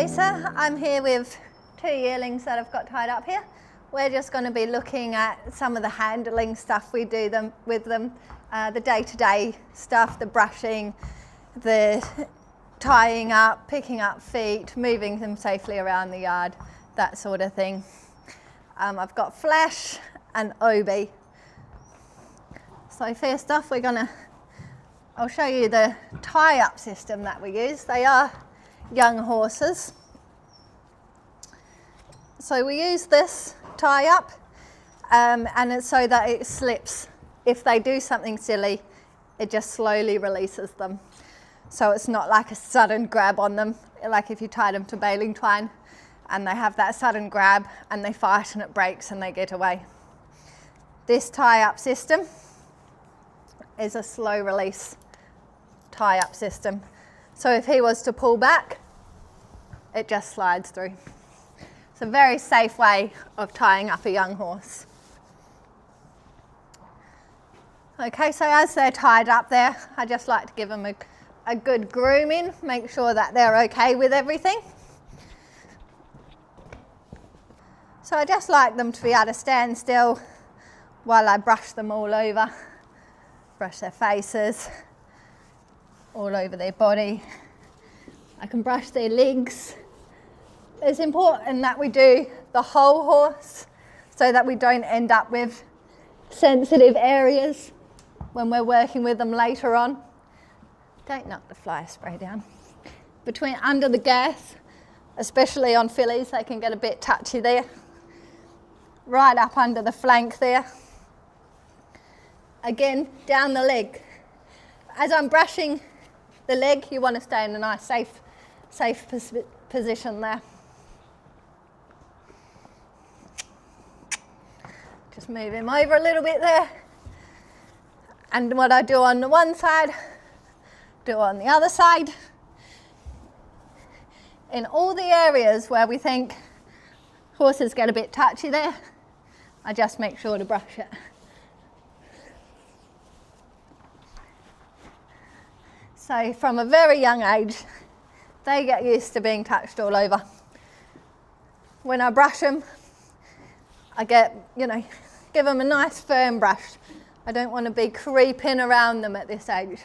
Lisa. I'm here with 2 yearlings that I've got tied up here. We're just going to be looking at some of the handling stuff we do with them, the day-to-day stuff, the brushing, the tying up, picking up feet, moving them safely around the yard, that sort of thing. I've got Flash and Obi. So first off, I'll show you the tie-up system that we use. They are young horses. So we use this tie-up and it's so that it slips. If they do something silly, it just slowly releases them. So it's not like a sudden grab on them, like if you tie them to baling twine and they have that sudden grab and they fight and it breaks and they get away. This tie-up system is a slow release tie-up system. So if he was to pull back, it just slides through. It's a very safe way of tying up a young horse. Okay, so as they're tied up there, I just like to give them a good grooming, make sure that they're okay with everything. So I just like them to be able to stand still while I brush them all over, brush their faces, all over their body. I can brush their legs. It's important that we do the whole horse so that we don't end up with sensitive areas when we're working with them later on. Don't knock the fly spray down. Under the girth, especially on fillies, they can get a bit touchy there. Right up under the flank there. Again, down the leg. As I'm brushing the leg, you want to stay in a nice safe position there. Just move him over a little bit there. And what I do on the one side, do on the other side. In all the areas where we think horses get a bit touchy there, I just make sure to brush it. So from a very young age, they get used to being touched all over. When I brush them, I give them a nice firm brush. I don't want to be creeping around them at this age.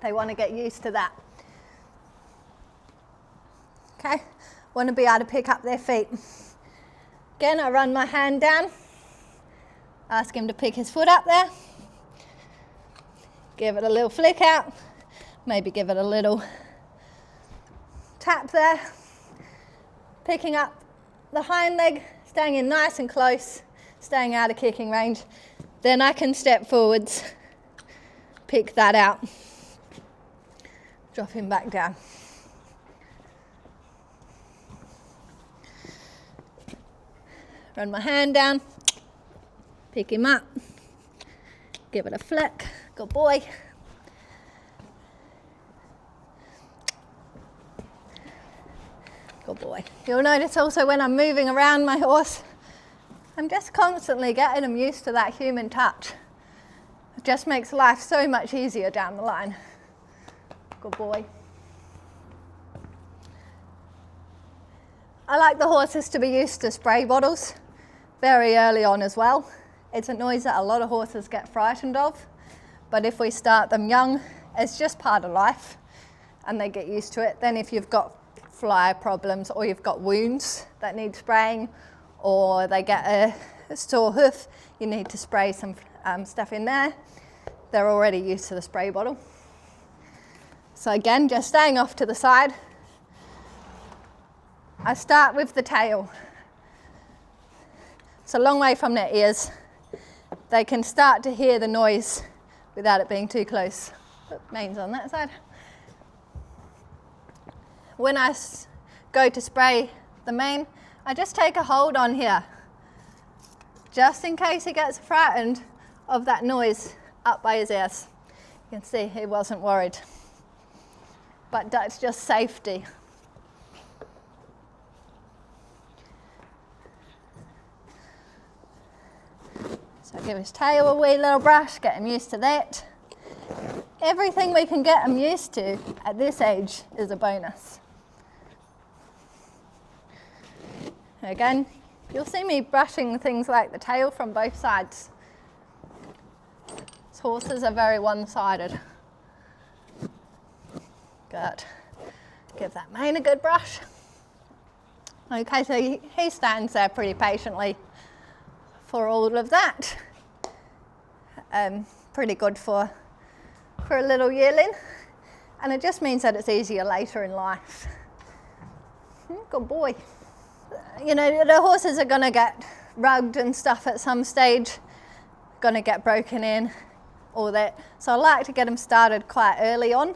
They want to get used to that. Okay, want to be able to pick up their feet. Again, I run my hand down, ask him to pick his foot up there. Give it a little flick out, maybe give it a little tap there. Picking up the hind leg, staying in nice and close, staying out of kicking range. Then I can step forwards, pick that out, drop him back down. Run my hand down, pick him up, give it a flick. Good boy. Good boy. You'll notice also when I'm moving around my horse, I'm just constantly getting them used to that human touch. It just makes life so much easier down the line. Good boy. I like the horses to be used to spray bottles very early on as well. It's a noise that a lot of horses get frightened of. But if we start them young, it's just part of life and they get used to it. Then if you've got fly problems or you've got wounds that need spraying or they get a sore hoof, you need to spray some stuff in there. They're already used to the spray bottle. So again, just staying off to the side. I start with the tail. It's a long way from their ears. They can start to hear the noise without it being too close. Mane's on that side. When I go to spray the mane, I just take a hold on here, just in case he gets frightened of that noise up by his ears. You can see he wasn't worried. But that's just safety. So give his tail a wee little brush, get him used to that. Everything we can get him used to at this age is a bonus. Again, you'll see me brushing things like the tail from both sides. Horses are very one-sided. Good. Give that mane a good brush. Okay, so he stands there pretty patiently for all of that. Pretty good for a little yearling, and it just means that it's easier later in life. Good boy. You know, the horses are going to get rugged and stuff at some stage, going to get broken in, all that. So I like to get them started quite early on.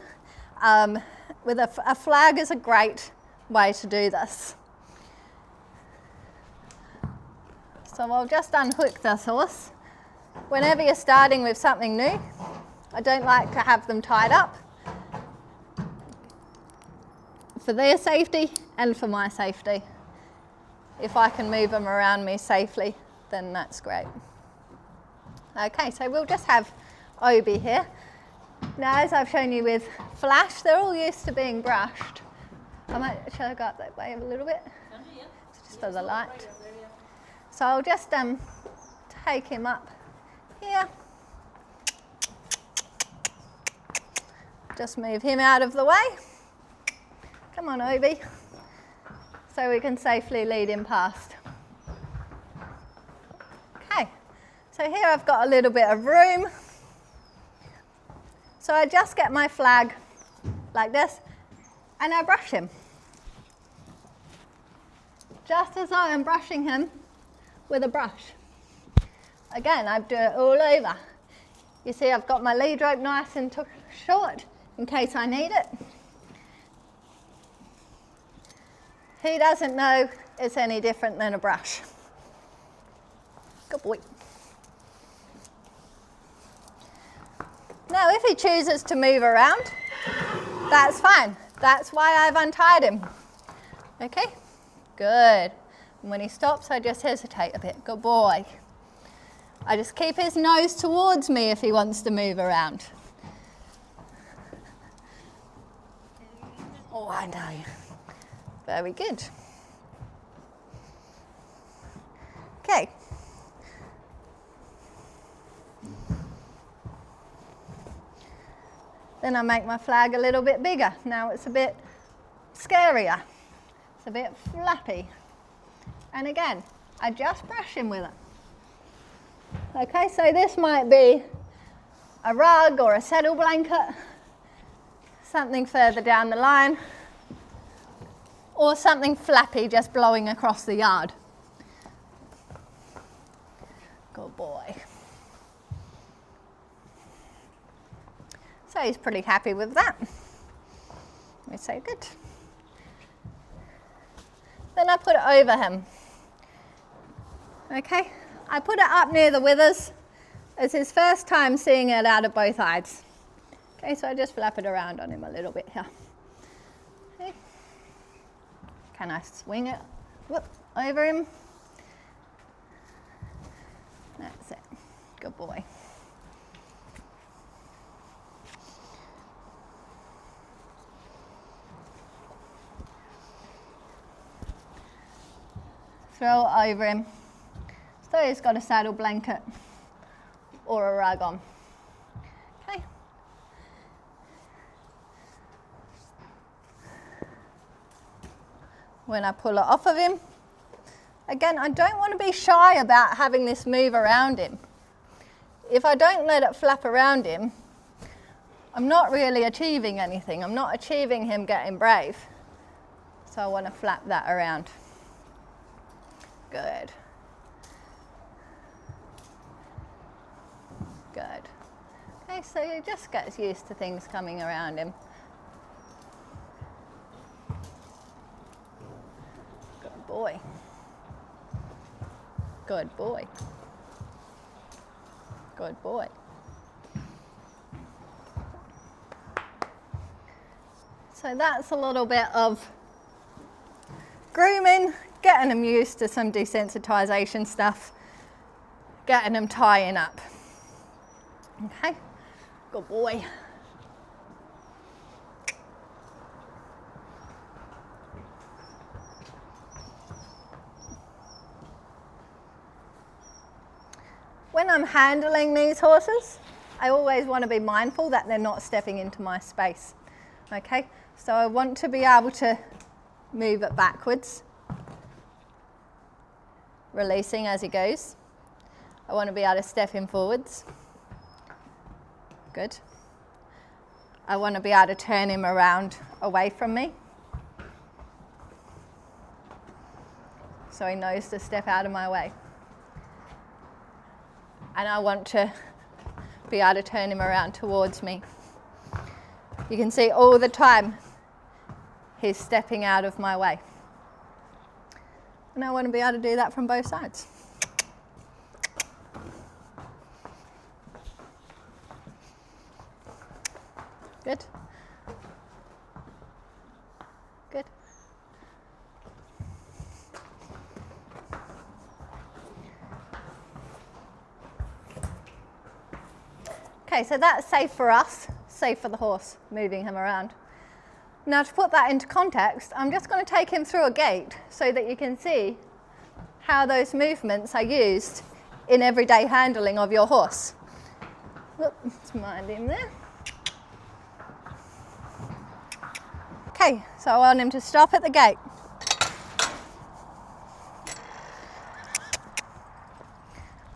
With a flag is a great way to do this. So I'll just unhook this horse. Whenever you're starting with something new, I don't like to have them tied up for their safety and for my safety. If I can move them around me safely, then that's great. Okay, so we'll just have Obi here. Now, as I've shown you with Flash, they're all used to being brushed. Shall I go up that way a little bit? Just for the light. So I'll just take him up here. Just move him out of the way. Come on, Obi. So we can safely lead him past. Okay, so here I've got a little bit of room. So I just get my flag like this, and I brush him. Just as I am brushing him with a brush. Again, I do it all over. You see, I've got my lead rope nice and short in case I need it. He doesn't know it's any different than a brush. Good boy. Now, if he chooses to move around, that's fine. That's why I've untied him. Okay, good. And when he stops, I just hesitate a bit. Good boy. I just keep his nose towards me if he wants to move around. Oh, I know. Very good. Okay. Then I make my flag a little bit bigger. Now it's a bit scarier. It's a bit flappy. And again, I just brush him with it. Okay, so this might be a rug or a saddle blanket, something further down the line, or something flappy just blowing across the yard. Good boy. So he's pretty happy with that. We say good. Then I put it over him. Okay, I put it up near the withers. It's his first time seeing it out of both eyes. Okay, so I just flap it around on him a little bit here. Okay. Can I swing it over him? That's it. Good boy. Throw it over him. So he's got a saddle blanket or a rug on. Okay. When I pull it off of him, again, I don't want to be shy about having this move around him. If I don't let it flap around him, I'm not really achieving anything. I'm not achieving him getting brave. So I want to flap that around. Good. Good. Okay, so he just gets used to things coming around him. Good boy. Good boy. Good boy. So that's a little bit of grooming, getting them used to some desensitization stuff, getting them tying up. Okay, good boy. I'm handling these horses, I always want to be mindful that they're not stepping into my space. Okay, so I want to be able to move it backwards, releasing as he goes. I want to be able to step him forwards. Good. I want to be able to turn him around away from me, so he knows to step out of my way. And I want to be able to turn him around towards me. You can see all the time he's stepping out of my way. And I want to be able to do that from both sides. Good. Good. Okay, so that's safe for us, safe for the horse, moving him around. Now to put that into context, I'm just going to take him through a gate so that you can see how those movements are used in everyday handling of your horse. Let's mind him there. Okay, so I want him to stop at the gate.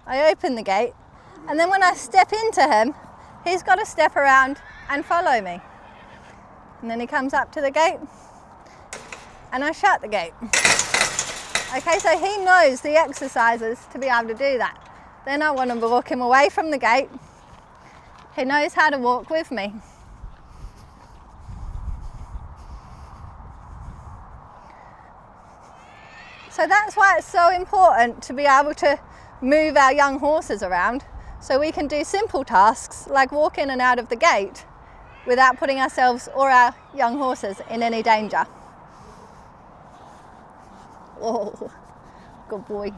I open the gate, and then when I step into him, he's got to step around and follow me. And then he comes up to the gate, and I shut the gate. Okay, so he knows the exercises to be able to do that. Then I want to walk him away from the gate. He knows how to walk with me. So that's why it's so important to be able to move our young horses around, so we can do simple tasks like walk in and out of the gate without putting ourselves or our young horses in any danger. Oh, good boy.